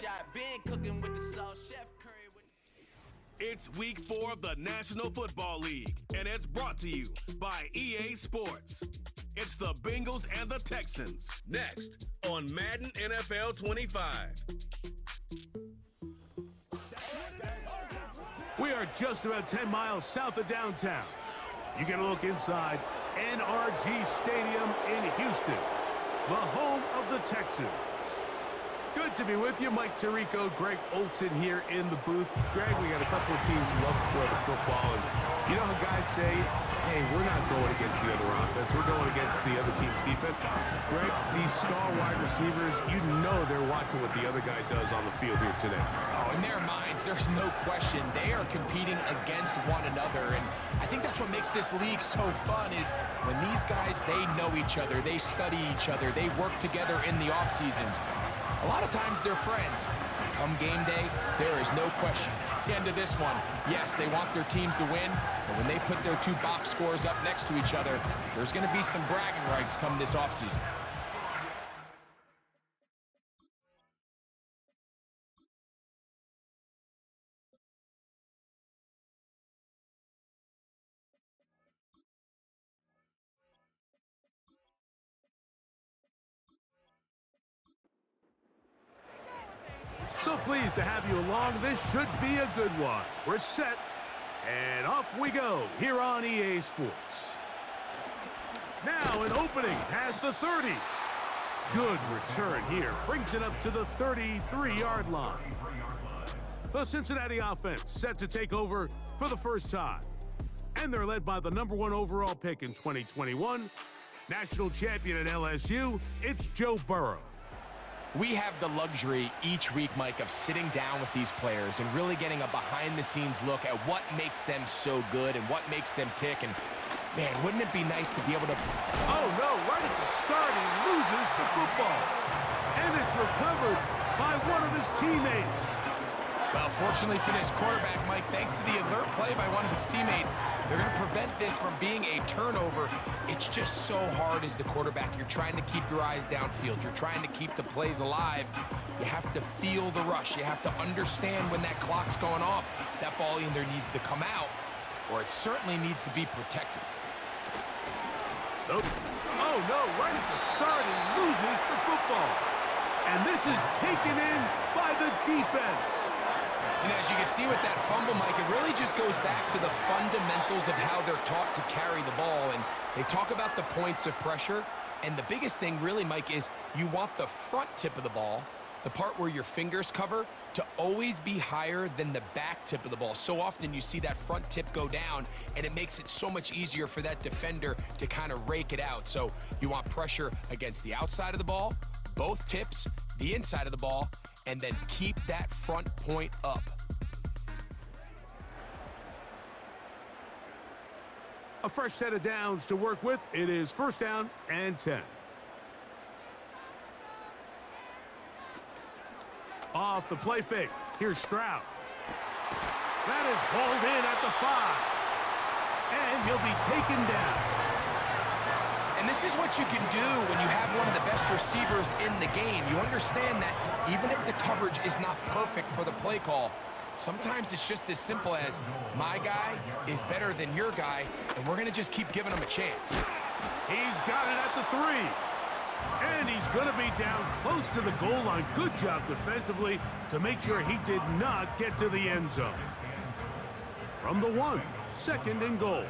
shot. Been cooking with the salt, Chef Curry with... It's week 4 of the National Football League, and it's brought to you by EA Sports. It's the Bengals and the Texans, next on Madden NFL 25. We are just about 10 miles south of downtown. You get a look inside NRG Stadium in Houston, the home of the Texans. Good to be with you. Mike Tirico, Greg Olson here in the booth. Greg, we got a couple of teams who love to throw the football. And you know how guys say, hey, we're not going against the other offense. We're going against the other team's defense. Greg, these star wide receivers, you know they're watching what the other guy does on the field here today. Oh, in their minds, there's no question. They are competing against one another. And I think that's what makes this league so fun is when these guys, they know each other. They study each other. They work together in the off seasons. A lot of times they're friends. Come game day, there is no question. At the end of this one, yes, they want their teams to win, but when they put their two box scores up next to each other, there's going to be some bragging rights come this offseason. So pleased to have you along. This should be a good one. We're set, and off we go here on EA Sports. Now an opening past the 30. Good return here. Brings it up to the 33-yard line. The Cincinnati offense set to take over for the first time. And they're led by the #1 overall pick in 2021. National champion at LSU, it's Joe Burrow. We have the luxury each week, Mike, of sitting down with these players and really getting a behind-the-scenes look at what makes them so good and what makes them tick. And, man, wouldn't it be nice to be able to... Oh, no, right at the start, he loses the football. And it's recovered by one of his teammates. Well, fortunately for this quarterback, Mike, thanks to the alert play by one of his teammates, they're going to prevent this from being a turnover. It's just so hard as the quarterback. You're trying to keep your eyes downfield. You're trying to keep the plays alive. You have to feel the rush. You have to understand when that clock's going off. That ball either needs to come out or it certainly needs to be protected. Nope. Oh, no, right at the start, he loses the football. And this is taken in by the defense. And as you can see with that fumble, Mike, it really just goes back to the fundamentals of how they're taught to carry the ball. And they talk about the points of pressure. And the biggest thing really, Mike, is you want the front tip of the ball, the part where your fingers cover, to always be higher than the back tip of the ball. So often you see that front tip go down, and it makes it so much easier for that defender to kind of rake it out. So you want pressure against the outside of the ball, both tips, the inside of the ball, and then keep that front point up. A fresh set of downs to work with. It is first down and 10. Off the play fake. Here's Stroud. That is hauled in at the 5. And he'll be taken down. And this is what you can do when you have one of the best receivers in the game. You understand that even if the coverage is not perfect for the play call, sometimes it's just as simple as my guy is better than your guy, and we're going to just keep giving him a chance. He's got it at the 3. And he's going to be down close to the goal line. Good job defensively to make sure he did not get to the end zone. From the 1, second and goal.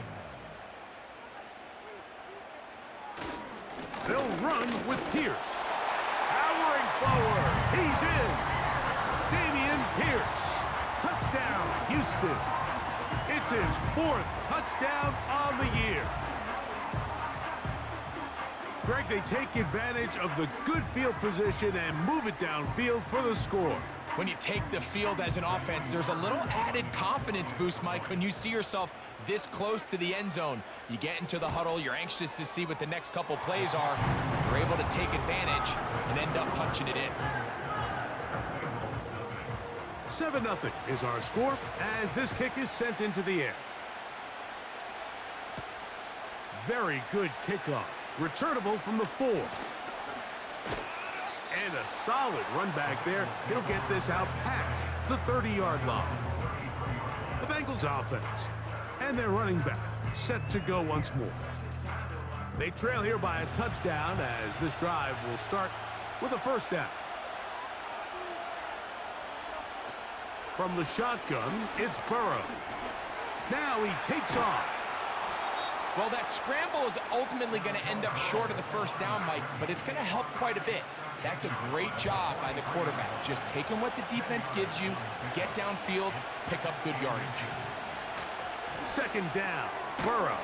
They'll run with Pierce. Powering forward. He's in. Damian Pierce. Touchdown, Houston. It's his 4th touchdown on the year. Greg, they take advantage of the good field position and move it downfield for the score. When you take the field as an offense, there's a little added confidence boost, Mike, when you see yourself this close to the end zone. You get into the huddle, you're anxious to see what the next couple plays are. You're able to take advantage and end up punching it in. 7-0 is our score as this kick is sent into the air. Very good kickoff. Returnable from the 4. And a solid run back there. He'll get this out past the 30-yard line. The Bengals offense and their running back set to go once more. They trail here by a touchdown as this drive will start with a first down. From the shotgun, it's Burrow. Now he takes off. Well, that scramble is ultimately going to end up short of the first down, Mike, but it's going to help quite a bit. That's a great job by the quarterback. Just taking what the defense gives you, get downfield, pick up good yardage. Second down, Burrow.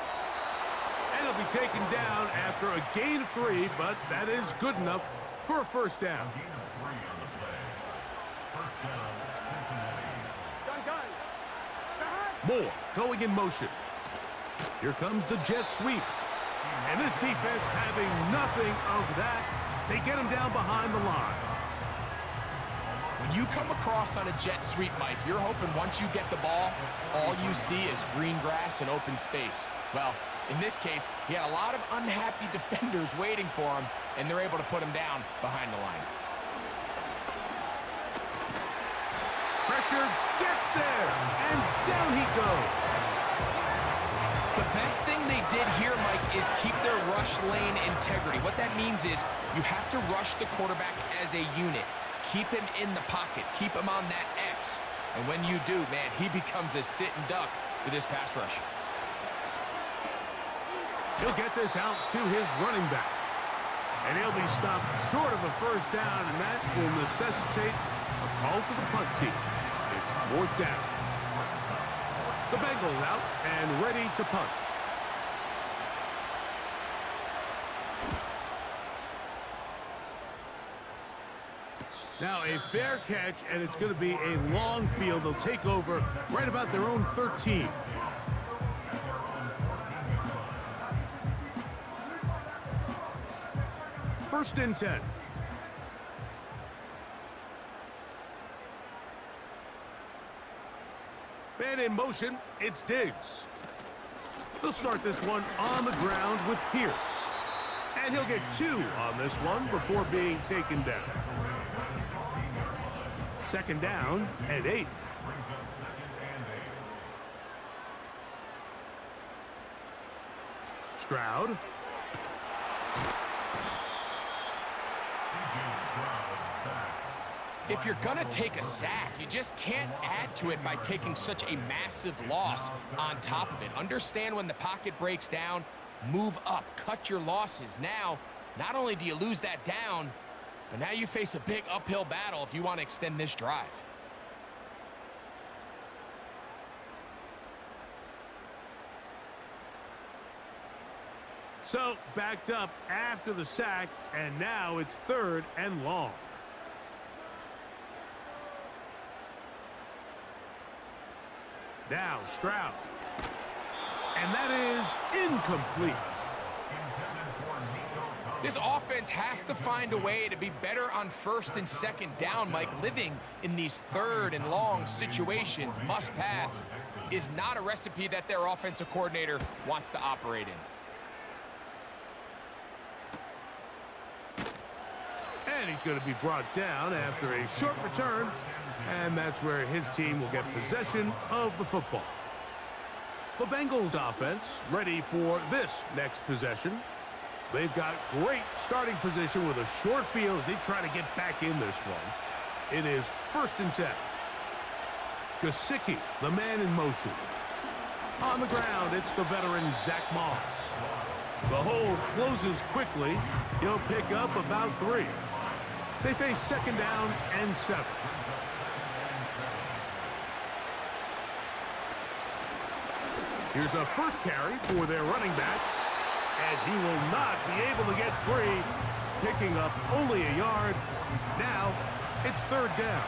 And he'll be taken down after a gain of 3, but that is good enough for a first down. Moore going in motion. Here comes the jet sweep. And this defense having nothing of that. They get him down behind the line. When you come across on a jet sweep, Mike, you're hoping once you get the ball, all you see is green grass and open space. Well, in this case, he had a lot of unhappy defenders waiting for him, and they're able to put him down behind the line. Pressure gets there, and down he goes. The best thing they did here, Mike, is keep their rush lane integrity. What that means is you have to rush the quarterback as a unit. Keep him in the pocket. Keep him on that X. And when you do, man, he becomes a sitting duck for this pass rush. He'll get this out to his running back. And he'll be stopped short of a first down, and that will necessitate a call to the punt team. It's fourth down. The Bengals out and ready to punt. Now a fair catch, and it's going to be a long field. They'll take over right about their own 13. First and 10. Man in motion, it's Diggs. He'll start this one on the ground with Pierce. And he'll get 2 on this one before being taken down. Second down and 8. Stroud. If you're going to take a sack, you just can't add to it by taking such a massive loss on top of it. Understand when the pocket breaks down, move up, cut your losses. Now, not only do you lose that down, but now you face a big uphill battle if you want to extend this drive. So, backed up after the sack, and now it's third and long. Now Stroud. And that is incomplete. This offense has to find a way to be better on first and second down, Mike. Living in these third and long situations, must pass, is not a recipe that their offensive coordinator wants to operate in. And he's going to be brought down after a short return. And that's where his team will get possession of the football. The Bengals offense ready for this next possession. They've got great starting position with a short field as they try to get back in this one. It is first and 10. Gesicki, the man in motion. On the ground, it's the veteran Zach Moss. The hold closes quickly. He'll pick up about 3. They face second down and 7. Here's a first carry for their running back, and he will not be able to get free, picking up only a yard. Now it's third down.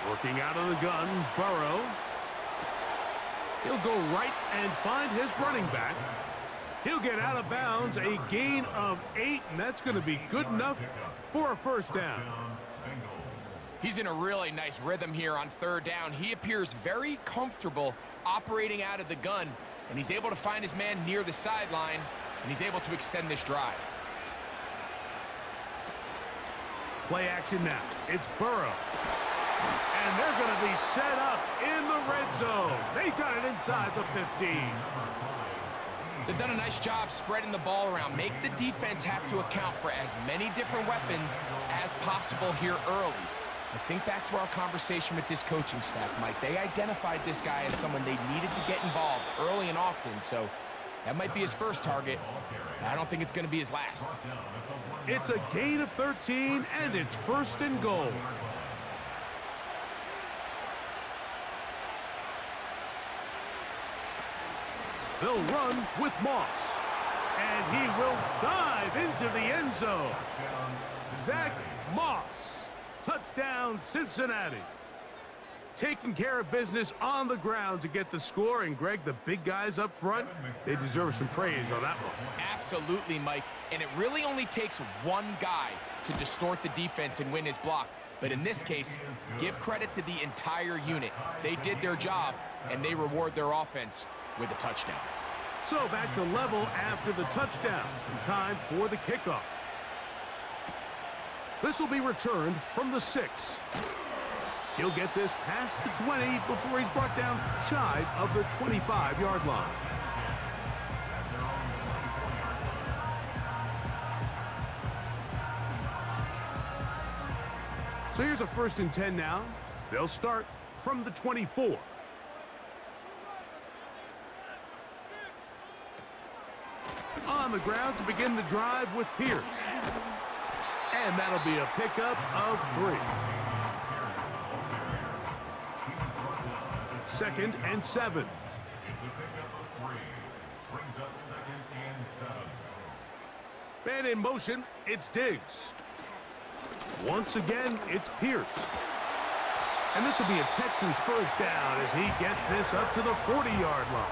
Working out of the gun, Burrow. He'll go right and find his running back. He'll get out of bounds, a gain of 8, and that's going to be good enough for a first down. He's in a really nice rhythm here on third down. He appears very comfortable operating out of the gun. and he's able to find his man near the sideline, and he's able to extend this drive. Play action now. It's Burrow. And they're going to be set up in the red zone. They've got it inside the 15. They've done a nice job spreading the ball around. Make the defense have to account for as many different weapons as possible here early. I think back to our conversation with this coaching staff, Mike. They identified this guy as someone they needed to get involved early and often, so that might be his first target. I don't think it's going to be his last. It's a gain of 13, and it's 1st and goal. They'll run with Moss. And he will dive into the end zone. Zach Moss. Touchdown, Cincinnati. Taking care of business on the ground to get the score. And, Greg, the big guys up front, they deserve some praise on that one. Absolutely, Mike. And it really only takes one guy to distort the defense and win his block. But in this case, give credit to the entire unit. They did their job, and they reward their offense with a touchdown. So back to level after the touchdown. And time for the kickoff. This will be returned from the 6. He'll get this past the 20 before he's brought down shy of the 25-yard line. So here's a 1st and 10 now. They'll start from the 24. On the ground to begin the drive with Pierce. And that'll be a pickup of 3. 2nd and 7. Man in motion, it's Diggs. Once again, it's Pierce. And this will be a Texans first down as he gets this up to the 40-yard line.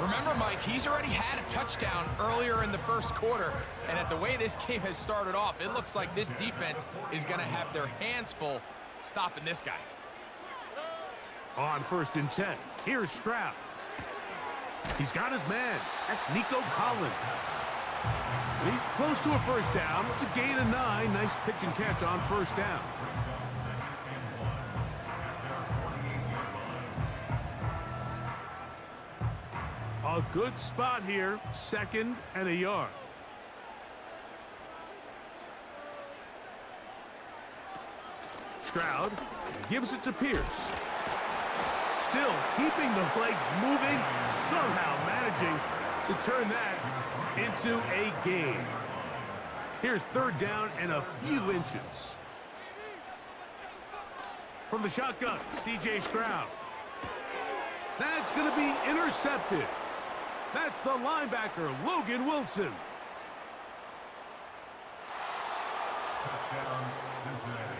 Remember, Mike, he's already had a touchdown earlier in the first quarter, and at the way this game has started off, it looks like this defense is going to have their hands full stopping this guy. On 1st and 10, here's Stroud. He's got his man. That's Nico Collins. And he's close to a first down. It's a gain of 9. Nice pitch and catch on first down. A good spot here, 2nd and a yard. Stroud gives it to Pierce. Still keeping the legs moving, somehow managing to turn that into a gain. Here's 3rd down and a few inches. From the shotgun, C.J. Stroud. That's going to be intercepted. That's the linebacker, Logan Wilson. Touchdown, Cincinnati.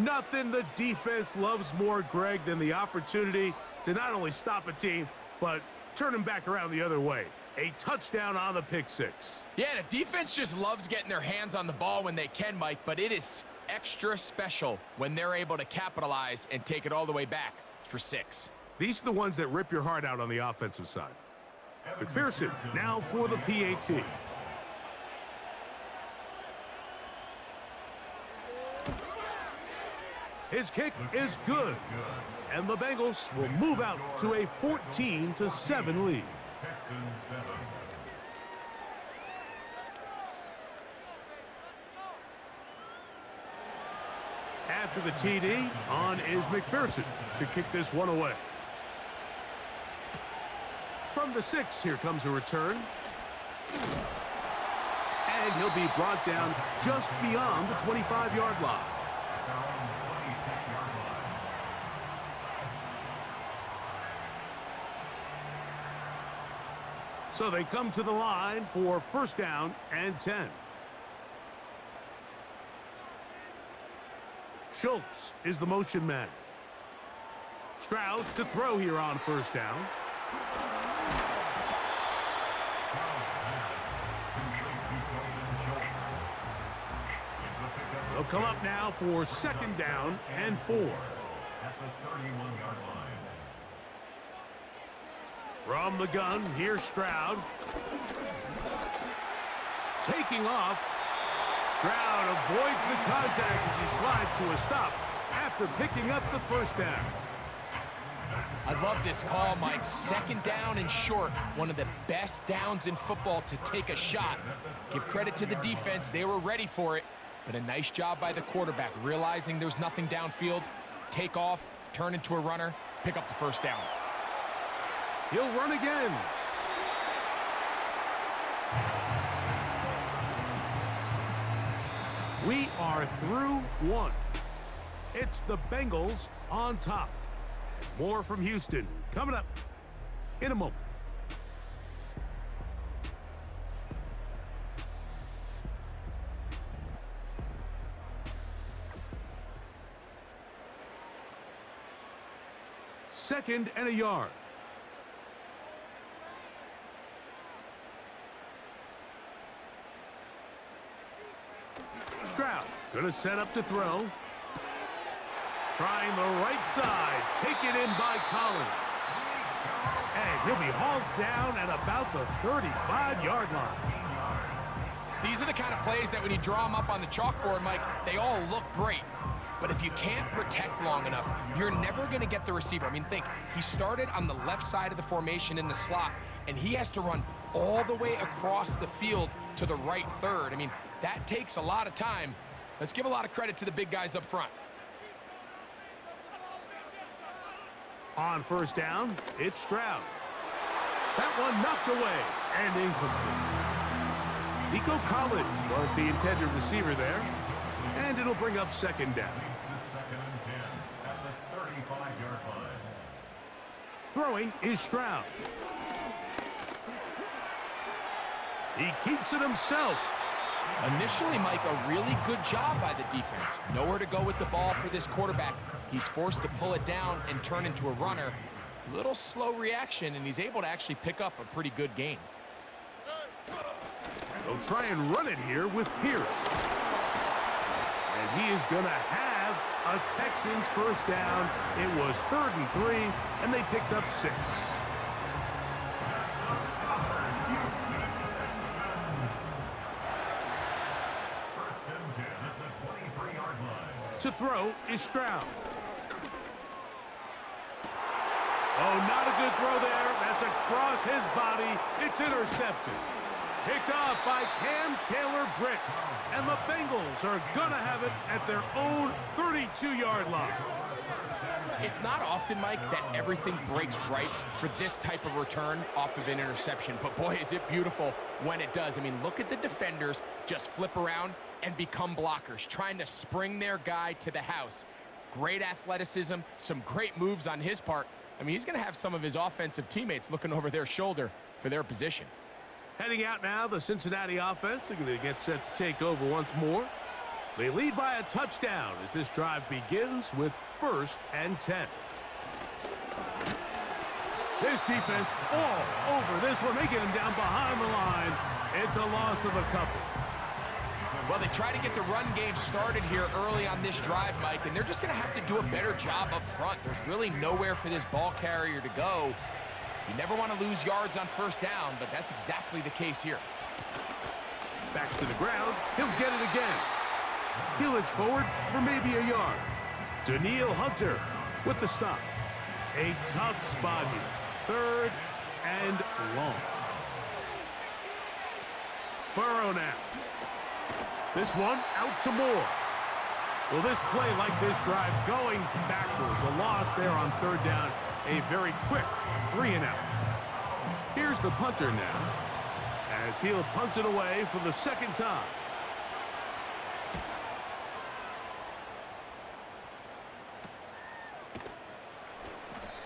Nothing the defense loves more, Greg, than the opportunity to not only stop a team, but turn them back around the other way. A touchdown on the pick 6. Yeah, the defense just loves getting their hands on the ball when they can, Mike, but it is extra special when they're able to capitalize and take it all the way back for 6. These are the ones that rip your heart out on the offensive side. McPherson now for the PAT. His kick is good. And the Bengals will move out to a 14-7 lead. Texans 7. After the TD, on is McPherson to kick this one away. From the 6, here comes a return. And he'll be brought down just beyond the 25-yard line. So they come to the line for 1st down and 10. Schultz is the motion man. Stroud to throw here on 1st down. They'll come up now for 2nd down and 4. At the 31-yard line. From the gun, here's Stroud. Taking off. Stroud avoids the contact as he slides to a stop after picking up the first down. I love this call, Mike. Second down and short. One of the best downs in football to take a shot. Give credit to the defense. They were ready for it. But a nice job by the quarterback, realizing there's nothing downfield. Take off, turn into a runner, pick up the first down. He'll run again. We are through one. It's the Bengals on top. More from Houston coming up in a moment. Second and a yard. Stroud going to set up to throw. Trying the right side. Taken in by Collins. And he'll be hauled down at about the 35-yard line. These are the kind of plays that when you draw them up on the chalkboard, Mike, they all look great. But if you can't protect long enough, you're never going to get the receiver. I mean, think, he started on the left side of the formation in the slot, and he has to run all the way across the field to the right third. I mean, that takes a lot of time. Let's give a lot of credit to the big guys up front. On first down, it's Stroud. That one knocked away and incomplete. Nico Collins was the intended receiver there, and it'll bring up second down. Second and 10 at the 35-yard line. Throwing is Stroud. He keeps it himself. Initially, Mike, a really good job by the defense. Nowhere to go with the ball for this quarterback. He's forced to pull it down and turn into a runner. Little slow reaction, and he's able to actually pick up a pretty good gain. They'll try and run it here with Pierce. And he is going to have a Texans first down. It was 3rd and 3, and they picked up 6. To throw is Stroud. Oh, not a good throw there. That's across his body. It's intercepted. Picked off by Cam Taylor-Britt. And the Bengals are going to have it at their own 32-yard line. It's not often, Mike, that everything breaks right for this type of return off of an interception. But boy, is it beautiful when it does. I mean, look at the defenders just flip around and become blockers, trying to spring their guy to the house. Great athleticism, some great moves on his part. I mean, he's going to have some of his offensive teammates looking over their shoulder for their position. Heading out now, the Cincinnati offense. They're going to get set to take over once more. They lead by a touchdown as this drive begins with 1st and 10. This defense all over this one. They get him down behind the line. It's a loss of a couple. Well, they try to get the run game started here early on this drive, Mike, and they're just going to have to do a better job up front. There's really nowhere for this ball carrier to go. You never want to lose yards on first down, but that's exactly the case here. Back to the ground. He'll get it again. He'll edge forward for maybe a yard. Daniil Hunter with the stop. A tough spot here. 3rd and long. Burrow now. This one out to Moore. Well, this play like this drive going backwards. A loss there on 3rd down. A very quick 3 and out. Here's the punter now as he'll punt it away for the 2nd time.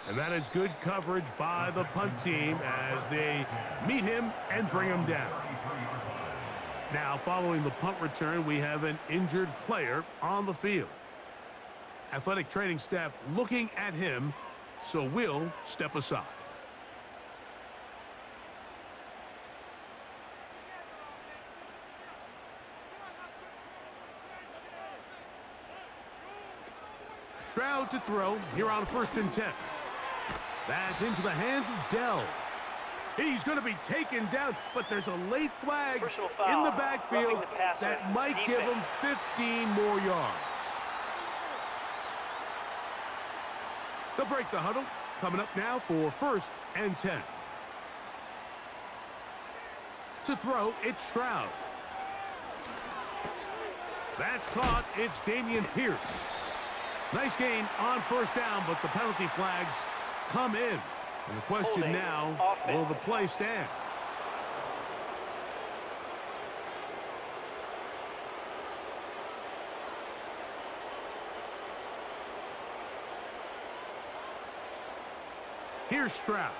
And that is good coverage by the punt team as they meet him and bring him down. Now, following the punt return, we have an injured player on the field. Athletic training staff looking at him, so we'll step aside. Stroud to throw here on 1st and 10. That's into the hands of Dell. He's going to be taken down, but there's a late flag Personal foul, in the backfield roughing the passer, that might give him 15 more yards. They'll break the huddle. Coming up now for 1st and 10. To throw, it's Stroud. That's caught. It's Dameon Pierce. Nice gain on 1st down, but the penalty flags come in. And the question Holding now, offense. will the play stand? Here's Stroud.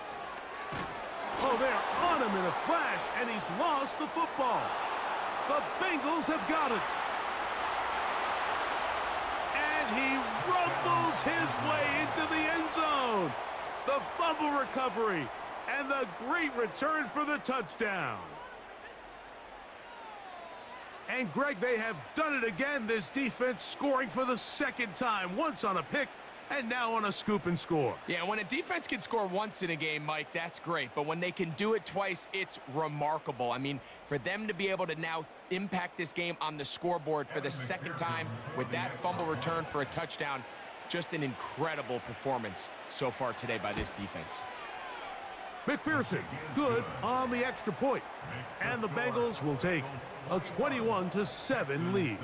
Oh, they're on him in a flash, and he's lost the football. The Bengals have got it. And he rumbles his way into the end zone. The fumble recovery and the great return for the touchdown. And, Greg, they have done it again. This defense scoring for the 2nd time, once on a pick and now on a scoop and score. Yeah, when a defense can score once in a game, Mike, that's great. But when they can do it twice, it's remarkable. I mean, for them to be able to now impact this game on the scoreboard for the 2nd time with that fumble return for a touchdown, just an incredible performance so far today by this defense. McPherson, good on the extra point. And the Bengals will take a 21-7 lead.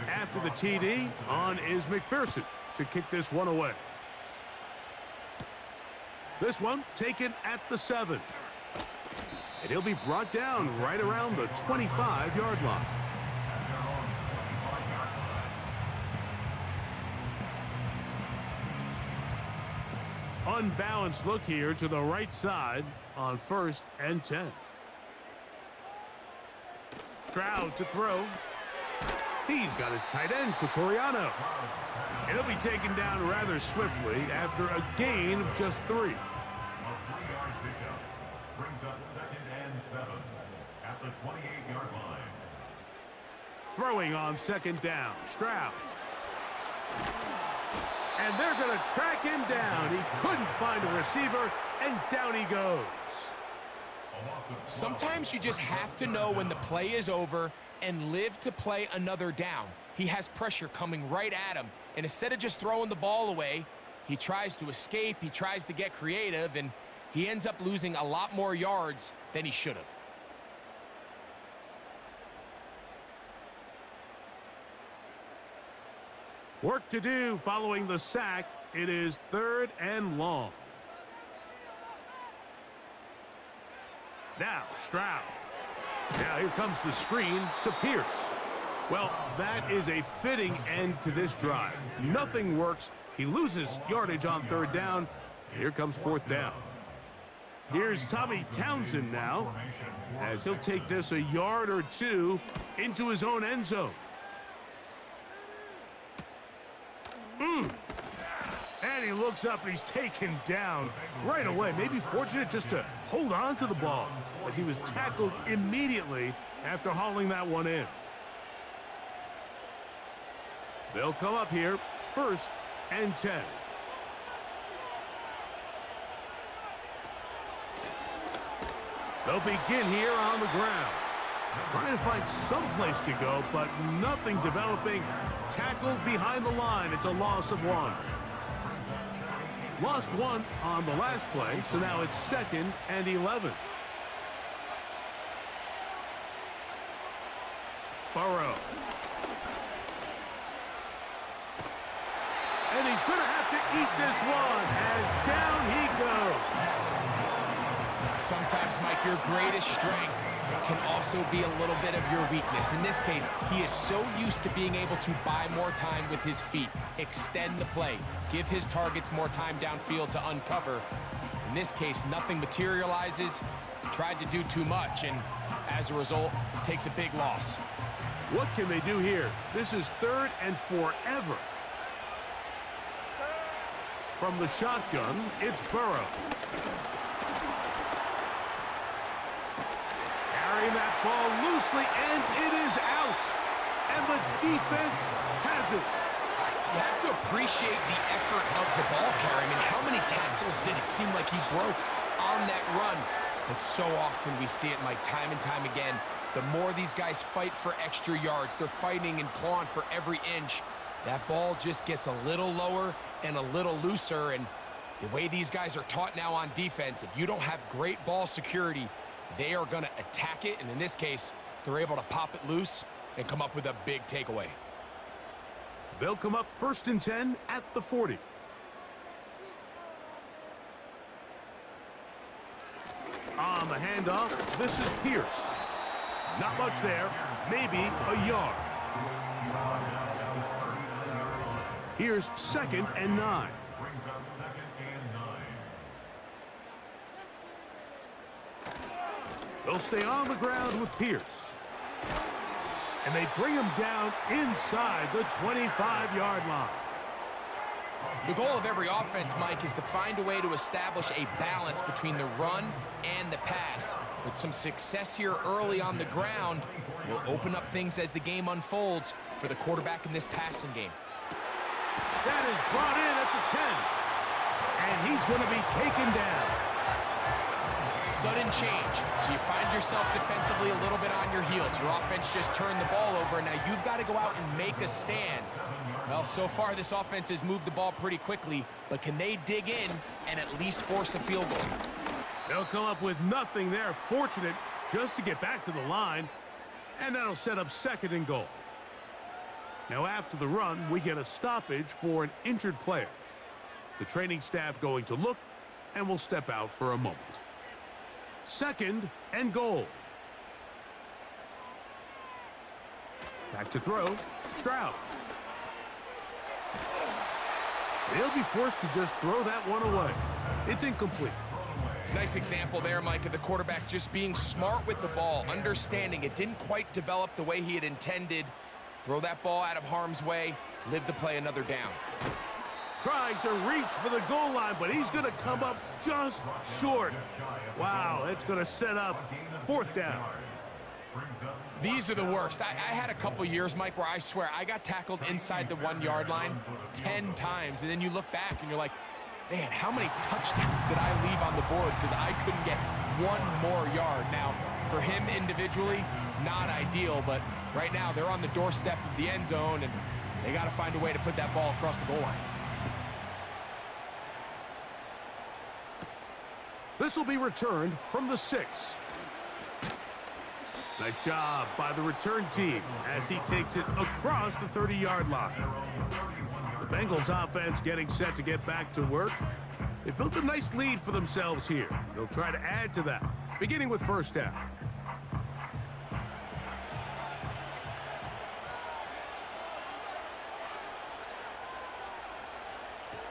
After the TD, on is McPherson to kick this one away. This one taken at the 7. And he'll be brought down right around the 25-yard line. Unbalanced look here to the right side on 1st and 10. Stroud to throw. He's got his tight end, Quatoriano. He'll be taken down rather swiftly after a gain of just 3. A 3-yard pickup brings up 2nd and 7 at the 28-yard line. Throwing on 2nd down, Stroud. And they're going to track him down. He couldn't find a receiver, and down he goes. Sometimes you just have to know when the play is over and live to play another down. He has pressure coming right at him, and instead of just throwing the ball away, he tries to escape, he tries to get creative, and he ends up losing a lot more yards than he should have. Work to do following the sack. It is 3rd and long. Now, Stroud. Now here comes the screen to Pierce. Well, that is a fitting end to this drive. Nothing works. He loses yardage on 3rd down. And here comes 4th down. Here's Tommy Townsend now, as he'll take this a yard or 2 into his own end zone. And he looks up and he's taken down right away. Maybe fortunate just to hold on to the ball, as he was tackled immediately after hauling that one in. They'll come up here, 1st and 10. They'll begin here on the ground. Trying to find some place to go, but nothing developing. Tackled behind the line. It's a loss of 1. Lost 1 on the last play, so now it's 2nd and 11. Burrow. And he's going to have to eat this one as down he goes. Sometimes, Mike, your greatest strength can also be a little bit of your weakness. In this case, he is so used to being able to buy more time with his feet, extend the play, give his targets more time downfield to uncover. In this case, nothing materializes, tried to do too much, and as a result, takes a big loss. What can they do here? This is 3rd and forever. From the shotgun, it's Burrow. Carrying that ball loosely, and it is out. And the defense has it. You have to appreciate the effort of the ball carrier. I mean, how many tackles did it seem like he broke on that run? But so often we see it, Mike, time and time again. The more these guys fight for extra yards, they're fighting and clawing for every inch. That ball just gets a little lower and a little looser. And the way these guys are taught now on defense, if you don't have great ball security, they are going to attack it. And in this case, they're able to pop it loose and come up with a big takeaway. They'll come up 1st and 10 at the 40. On the handoff, this is Pierce. Not much there, maybe a yard. Here's 2nd and 9. Brings up 2nd and 9. They'll stay on the ground with Pierce. And they bring him down inside the 25-yard line. The goal of every offense, Mike, is to find a way to establish a balance between the run and the pass. With some success here early on the ground, will open up things as the game unfolds for the quarterback in this passing game. That is brought in at the 10. And he's going to be taken down. Sudden change. So you find yourself defensively a little bit on your heels. Your offense just turned the ball over, and now you've got to go out and make a stand. Well, so far this offense has moved the ball pretty quickly, but can they dig in and at least force a field goal? They'll come up with nothing there. Fortunate just to get back to the line, and that'll set up 2nd and goal. Now after the run, we get a stoppage for an injured player. The training staff going to look and will step out for a moment. 2nd and goal. Back to throw, Stroud. They'll be forced to just throw that one away. It's incomplete. Nice example there, Mike, of the quarterback just being smart with the ball, understanding it didn't quite develop the way he had intended. Throw that ball out of harm's way, live to play another down. Trying to reach for the goal line, but he's going to come up just short. Wow, it's going to set up 4th down. These are the worst. I had a couple years, Mike, where I swear I got tackled inside the 1-yard line 10 times, and then you look back and you're like, man, how many touchdowns did I leave on the board because I couldn't get one more yard? Now, for him individually, not ideal, but right now they're on the doorstep of the end zone, and they got to find a way to put that ball across the goal line. This will be returned from the 6. Nice job by the return team as he takes it across the 30-yard line. The Bengals offense getting set to get back to work. They built a nice lead for themselves here. They'll try to add to that, beginning with 1st down.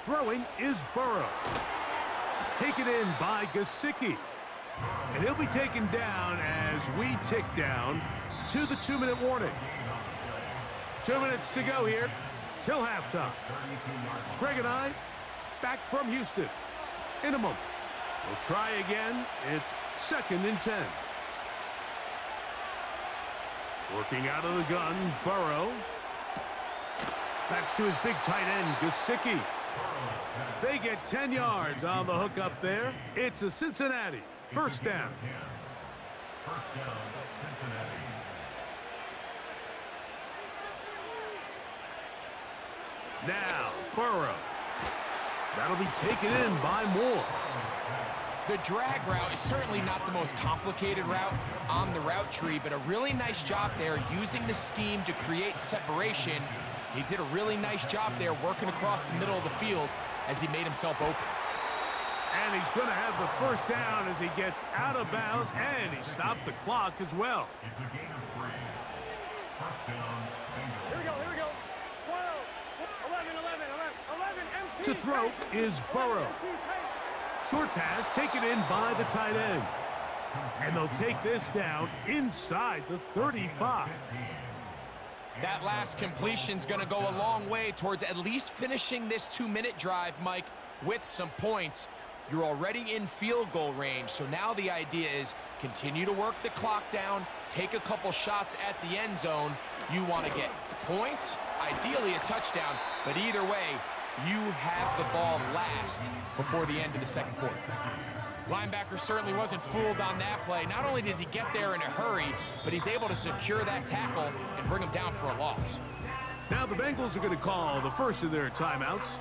Throwing is Burrow. Taken in by Gesicki. And he'll be taken down as we tick down to the 2-minute warning. 2 minutes to go here till halftime. Greg and I back from Houston in a moment. We'll try again. It's 2nd and 10. Working out of the gun, Burrow. Backs to his big tight end, Gesicki. They get 10 yards on the hook up there. It's a Cincinnati 1st down. 1st down, Cincinnati. Now, Burrow. That'll be taken in by Moore. The drag route is certainly not the most complicated route on the route tree, but a really nice job there using the scheme to create separation. He did a really nice job there working across the middle of the field as he made himself open. And he's going to have the 1st down as he gets out of bounds, and he stopped the clock as well. It's a gain of 3. 1st down, Bengals. Here we go. 12, 11, empty. To throw is Burrow. Short pass taken in by the tight end. And they'll take this down inside the 35. That last completion's going to go a long way towards at least finishing this 2-minute drive, Mike, with some points. You're already in field goal range, so now the idea is continue to work the clock down, take a couple shots at the end zone. You want to get points ideally a touchdown, but either way, you have the ball last before the end of the second quarter. Linebacker certainly wasn't fooled on that play. Not only does he get there in a hurry, but he's able to secure that tackle and bring him down for a loss. Now the Bengals are going to call the first of their timeouts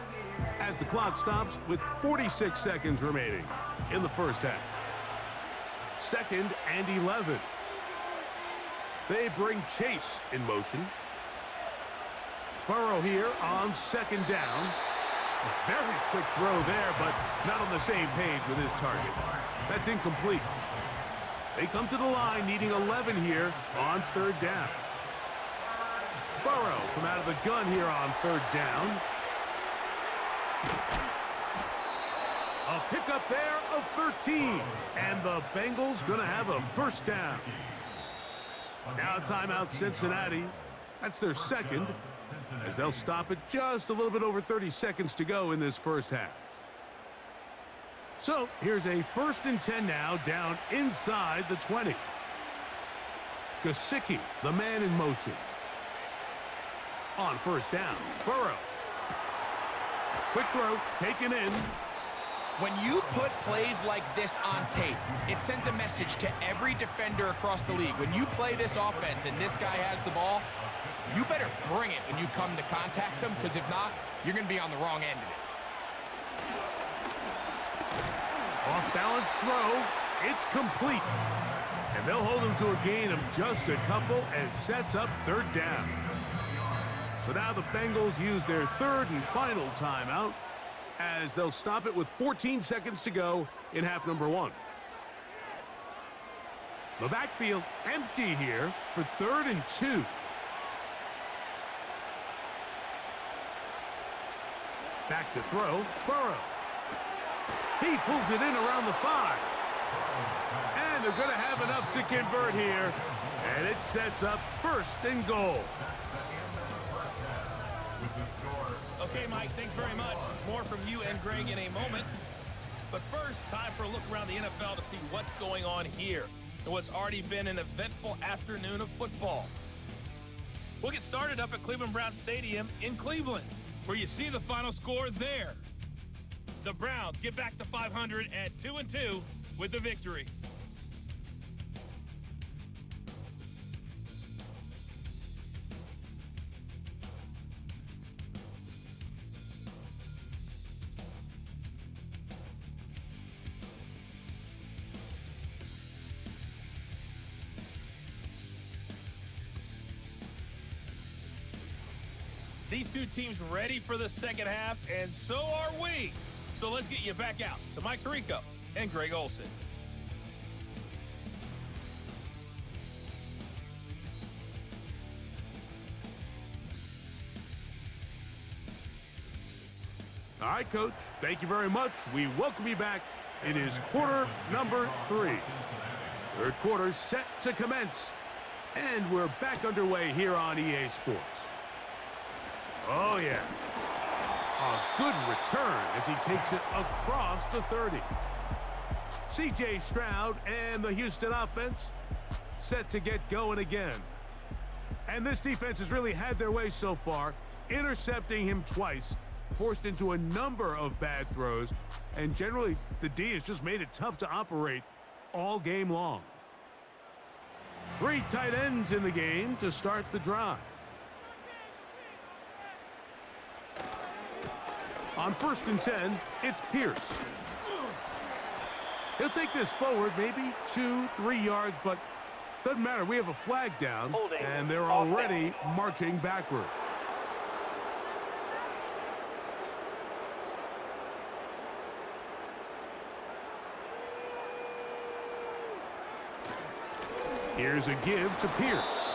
as the clock stops with 46 seconds remaining in the first half. 2nd and 11. They bring Chase in motion. Burrow here on 2nd down. A very quick throw there, but not on the same page with his target. That's incomplete. They come to the line needing 11 here on 3rd down. Burrow from out of the gun here on 3rd down. A pickup there of 13. And the Bengals going to have a 1st down. Now timeout Cincinnati. That's their 2nd, as they'll stop it just a little bit over 30 seconds to go in this first half. So here's a 1st and 10 now down inside the 20. Gesicki, the man in motion. On 1st down, Burrow. Quick throw, taken in. When you put plays like this on tape, it sends a message to every defender across the league. When you play this offense and this guy has the ball, you better bring it when you come to contact him, because if not, you're going to be on the wrong end of it. Off-balance throw. It's complete. And they'll hold him to a gain of just a couple and sets up 3rd down. So now the Bengals use their 3rd and final timeout as they'll stop it with 14 seconds to go in half number 1. The backfield empty here for 3rd and 2. Back to throw, Burrow. He pulls it in around the 5. And they're going to have enough to convert here. And it sets up 1st and goal. Okay, Mike, thanks very much. More from you and Greg in a moment. But first, time for a look around the NFL to see what's going on here and what's already been an eventful afternoon of football. We'll get started up at Cleveland Browns Stadium in Cleveland, where you see the final score there. The Browns get back to 500 at 2-2 with the victory. These two teams ready for the second half, and so are we. So let's get you back out to Mike Tirico and Greg Olsen. All right, Coach. Thank you very much. We welcome you back. It is quarter number 3. 3rd quarter set to commence. And we're back underway here on EA Sports. Oh, yeah. A good return as he takes it across the 30. C.J. Stroud and the Houston offense set to get going again. And this defense has really had their way so far, intercepting him twice, forced into a number of bad throws, and generally the D has just made it tough to operate all game long. 3 tight ends in the game to start the drive. On 1st and 10, it's Pierce. He'll take this forward maybe 2-3 yards, but doesn't matter. We have a flag down, and they're already marching backward. Here's a give to Pierce.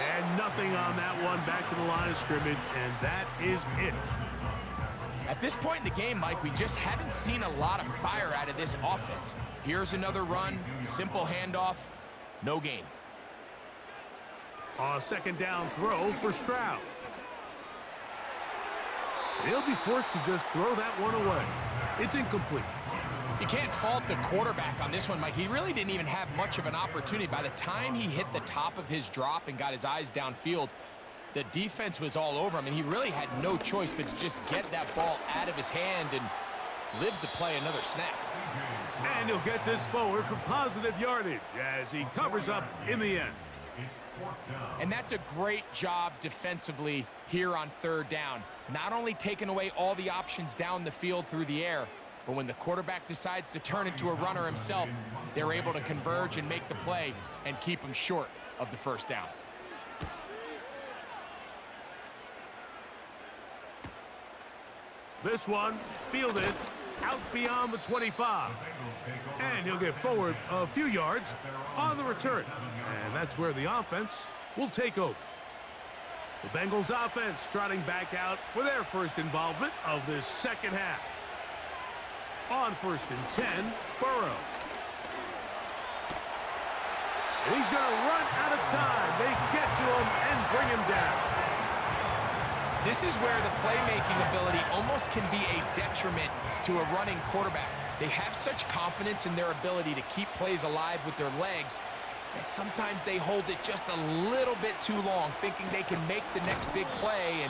And nothing on that one. Back to the line of scrimmage, and that is it. At this point in the game, Mike, we just haven't seen a lot of fire out of this offense. Here's another run, simple handoff, no gain. A 2nd down throw for Stroud. He'll be forced to just throw that one away. It's incomplete. You can't fault the quarterback on this one, Mike. He really didn't even have much of an opportunity. By the time he hit the top of his drop and got his eyes downfield, The defense was all over him, and he really had no choice but to just get that ball out of his hand and live to play another snap. And he'll get this forward for positive yardage as he covers up in the end. And that's a great job defensively here on third down. Not only taking away all the options down the field through the air, but when the quarterback decides to turn into a runner himself, they're able to converge and make the play and keep him short of the first down. This one fielded out beyond the 25. And he'll get forward a few yards on the return. And that's where the offense will take over. The Bengals offense trotting back out for their first involvement of this second half. On 1st and 10, Burrow. And he's going to run out of time. They get to him and bring him down. This is where the playmaking ability almost can be a detriment to a running quarterback. They have such confidence in their ability to keep plays alive with their legs that sometimes they hold it just a little bit too long, thinking they can make the next big play. And